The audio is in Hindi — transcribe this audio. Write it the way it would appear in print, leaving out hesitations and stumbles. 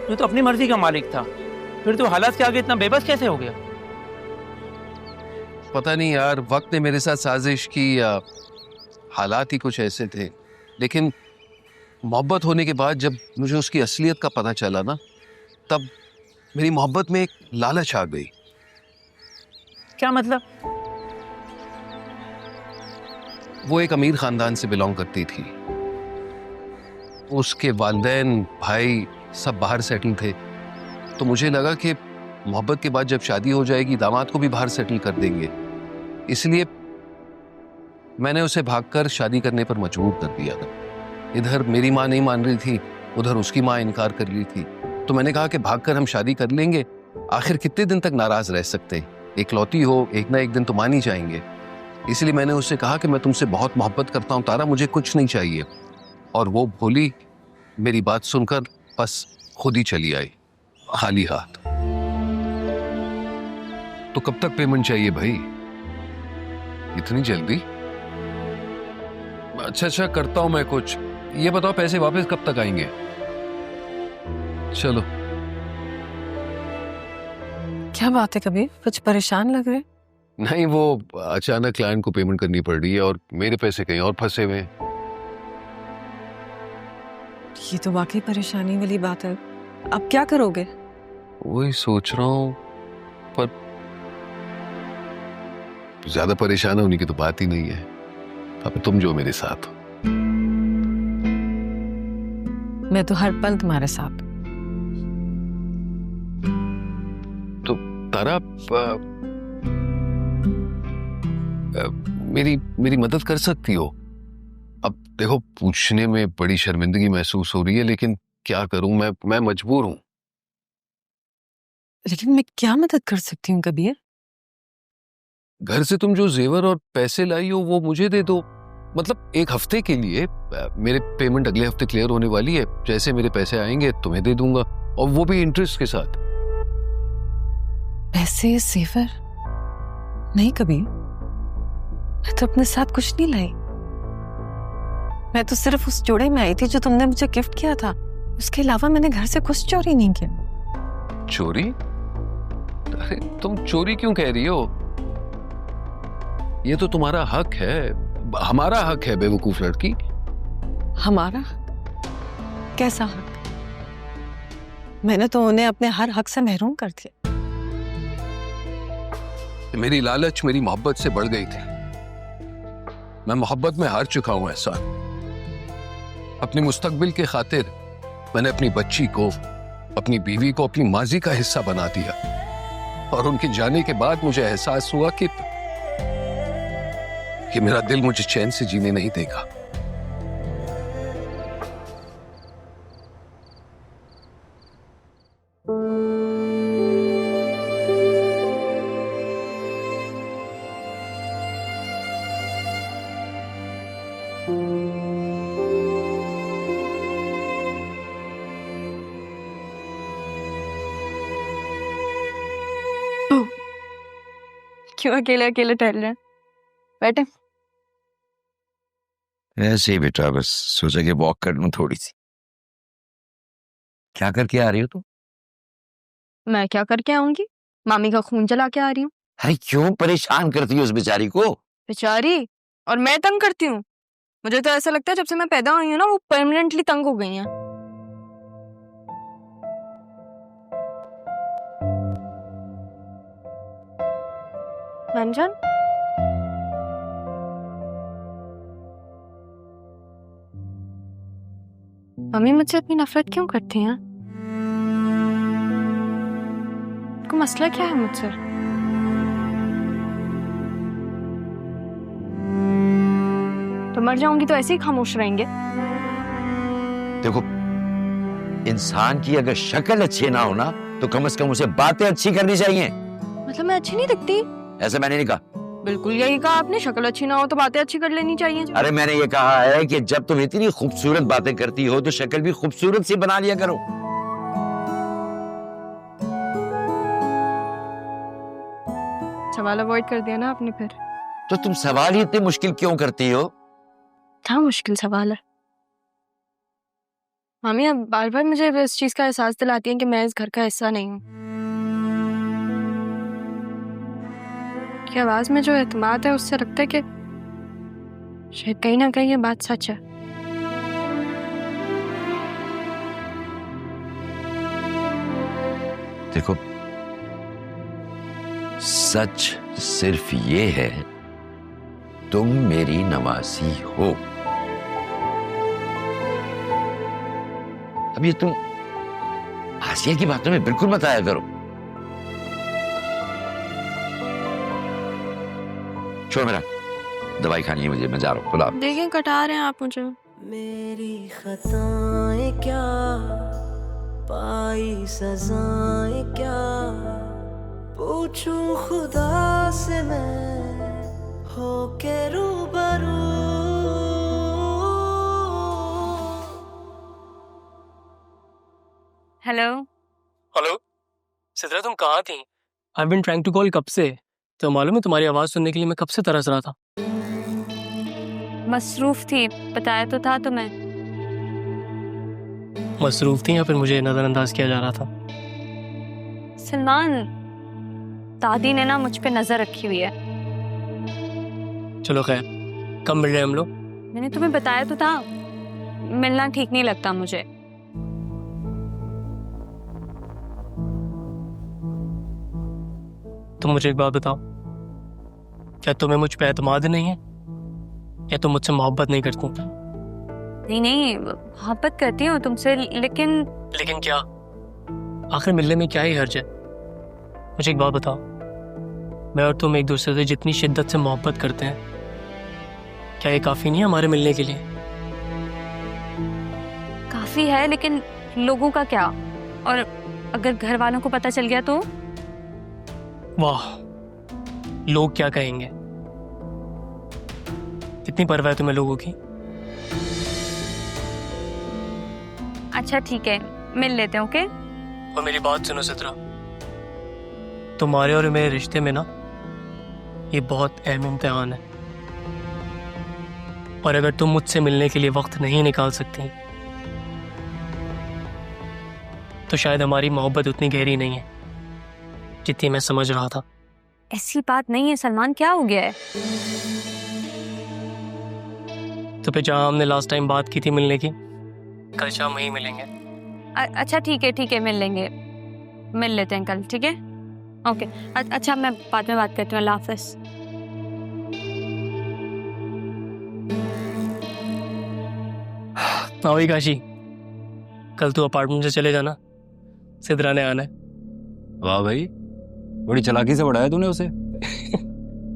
जो तो अपनी मर्जी का मालिक था, फिर तो हालात के आगे इतना बेबस कैसे हो गया? पता नहीं यार, वक्त ने मेरे साथ साजिश की या हालात ही कुछ ऐसे थे। लेकिन मोहब्बत होने के बाद जब मुझे उसकी असलियत का पता चला ना, तब मेरी मोहब्बत में एक लालच आ गई। क्या मतलब? वो एक अमीर खानदान से बिलोंग करती थी। उसके वालिदैन भाई सब बाहर सेटल थे, तो मुझे लगा कि मोहब्बत के बाद जब शादी हो जाएगी दामाद को भी बाहर सेटल कर देंगे, इसलिए मैंने उसे भागकर शादी करने पर मजबूर कर दिया था। इधर मेरी माँ नहीं मान रही थी, उधर उसकी माँ इनकार कर रही थी, तो मैंने कहा कि भागकर हम शादी कर लेंगे, आखिर कितने दिन तक नाराज रह सकते हैं, इकलौती हो, एक ना एक दिन तो मान ही जाएंगे। इसलिए मैंने उससे कहा कि मैं तुमसे बहुत मोहब्बत करता हूँ तारा, मुझे कुछ नहीं चाहिए। और वो भोली मेरी बात सुनकर बस खुद ही चली आई खाली हाथ। तो कब तक पेमेंट चाहिए भाई, इतनी जल्दी? अच्छा करता हूं मैं कुछ, ये बताओ पैसे वापस कब तक आएंगे? चलो। क्या बात है कबीर, कुछ परेशान लग रहे? नहीं, वो अचानक क्लाइंट को पेमेंट करनी पड़ रही है और मेरे पैसे कहीं और फंसे हुए हैं। ये तो वाकई परेशानी वाली बात है। अब क्या करोगे? वही सोच रहा हूं, पर ज्यादा परेशान होने की तो बात ही नहीं है। अब तुम जो मेरे साथ हो। मैं तो हर पल तुम्हारे साथ। तो तारा, मेरी मदद कर सकती हो? अब देखो, पूछने में बड़ी शर्मिंदगी महसूस हो रही है, लेकिन क्या करूं, मैं मजबूर हूं। लेकिन मैं क्या मदद कर सकती हूँ कबीर? घर से तुम जो जेवर और पैसे लाई हो वो मुझे दे दो, मतलब एक हफ्ते के लिए। मेरे पेमेंट अगले हफ्ते क्लियर होने वाली है, जैसे मेरे पैसे आएंगे तुम्हें दे दूंगा, और वो भी इंटरेस्ट के साथ। पैसे, सेवर? नहीं कबीर, मैं तो अपने साथ कुछ नहीं लाई। मैं तो सिर्फ उस जोड़े में आई थी जो तुमने मुझे गिफ्ट किया था। उसके अलावा मैंने घर से कुछ चोरी नहीं किया। चोरी? अरे तुम चोरी क्यों कह रही हो? ये तो तुम्हारा हक है, हमारा हक है बेवकूफ लड़की। हमारा हक? कैसा हक? मैंने तो उन्हें अपने हर हक से महरूम कर दिया। मेरी लालच मेरी मोहब्बत से बढ़ गई थी। मैं मोहब्बत में हार चुका हूं एहसान। अपनी मुस्तकबिल के खातिर मैंने अपनी बच्ची को, अपनी बीवी को अपनी माजी का हिस्सा बना दिया, और उनके जाने के बाद मुझे एहसास हुआ कि मेरा दिल मुझे चैन से जीने नहीं देगा। क्यों अकेले अकेले टहल रहे हैं? बैठे। ऐसे ही बेटा, बस सोचा कि वॉक कर लूं थोड़ी सी। क्या करके आ रही हो तुम? मैं क्या करके आऊंगी? मामी का खून जला के आ रही हूँ। अरे क्यों परेशान करती हो उस बेचारी को? बेचारी? और मैं तंग करती हूँ? मुझे तो ऐसा लगता है जब से मैं पैदा हुई हूँ ना, वो परमानेंटली तंग हो गई हैं। रंजन, मम्मी मुझसे इतनी नफरत क्यों करती हैं? उनको मसला क्या है मुझसे? तो मर जाऊंगी तो ऐसे ही खामोश रहेंगे? देखो, इंसान की अगर शक्ल अच्छी ना हो ना, तो कम से कम उसे बातें अच्छी करनी चाहिए। मतलब मैं अच्छी नहीं दिखती? ऐसा मैंने नहीं कहा। बिल्कुल यही कहा आपने, शक्ल अच्छी ना हो तो बातें अच्छी कर लेनी चाहिए। अरे मैंने ये कहा है कि जब तुम इतनी खूबसूरत बातें करती हो तो शक्ल भी खूबसूरत सी बना लिया करो। सवाल अवॉइड कर दिया ना आपने फिर। तो तुम सवाल ही इतनी मुश्किल क्यों करती हो? क्या मुश्किल सवाल है? मामी अब बार बार मुझे इस चीज का एहसास दिलाती हैं कि मैं इस घर का हिस्सा नहीं हूँ। की आवाज में जो एतमाद है उससे लगता है कि शायद कहीं ना कहीं ये बात सच है। देखो, सच सिर्फ ये है, तुम मेरी नवासी हो। अब ये तुम आसिया की बातों में बिल्कुल मत आया करो। छोड़, मेरा दवाई खानी है मुझे, मैं जा रहा हूँ। खुदा। देखें कटा रहे हैं आप मुझे। मेरी खताएं क्या, पाई सजाएं क्या, पूछूं खुदा से मैं हो के रूबरू। हेलो हेलो सिद्रा, तुम कहाँ थी? आई बिन ट्राइंग टू कॉल कब से। तो मालूम है, तुम्हारी आवाज़ सुनने के लिए मैं कब से तरस रहा था। मसरूफ थी, बताया तो था तुम्हें। मसरूफ थी या फिर मुझे नज़रअंदाज किया जा रहा था? सलमान, दादी ने ना मुझ पे नजर रखी हुई है। चलो खैर, कब मिल रहे हैं हम लोग? मैंने तुम्हें बताया तो था, मिलना ठीक नहीं लगता मुझे। तुम मुझे एक बात बताओ, क्या तुम्हें मुझ पे एतमाद नहीं है या तुम मुझसे मोहब्बत नहीं करती? नहीं नहीं, मोहब्बत करती हूँ तुमसे, लेकिन क्या? आखिर मिलने में क्या ही हर्ज है? मुझे एक बात बताओ, मैं और तुम एक दूसरे से जितनी शिद्दत से मोहब्बत करते हैं, क्या ये काफ़ी नहीं है हमारे मिलने के लिए? काफी है, लेकिन लोगों का क्या? और अगर घर वालों को पता चल गया तो? वाह, लोग क्या कहेंगे? कितनी परवाह है तुम्हें लोगों की? अच्छा ठीक है, मिल लेते हैं। ओके, और मेरी बात सुनो सिद्रा, तुम्हारे और मेरे रिश्ते में ना ये बहुत अहम इम्तिहान है, और अगर तुम मुझसे मिलने के लिए वक्त नहीं निकाल सकती तो शायद हमारी मोहब्बत उतनी गहरी नहीं है जितनी मैं समझ रहा था। ऐसी बात नहीं है सलमान, क्या हो गया है? तो फिर जहाँ हमने लास्ट टाइम बात की थी मिलने की, कल शाम वहीं मिलेंगे। अच्छा ठीक है, मिल लेंगे, मिल लेते हैं कल, ठीक है? ओके, अच्छा मैं बाद में बात करती हूँ। अल्लाह हाफ़िज़। वही काशी, कल तू अपार्टमेंट से चले जाना, सिद्रा ने आना है। वाह भाई, बड़ी चालाकी से बढ़ाया तूने उसे।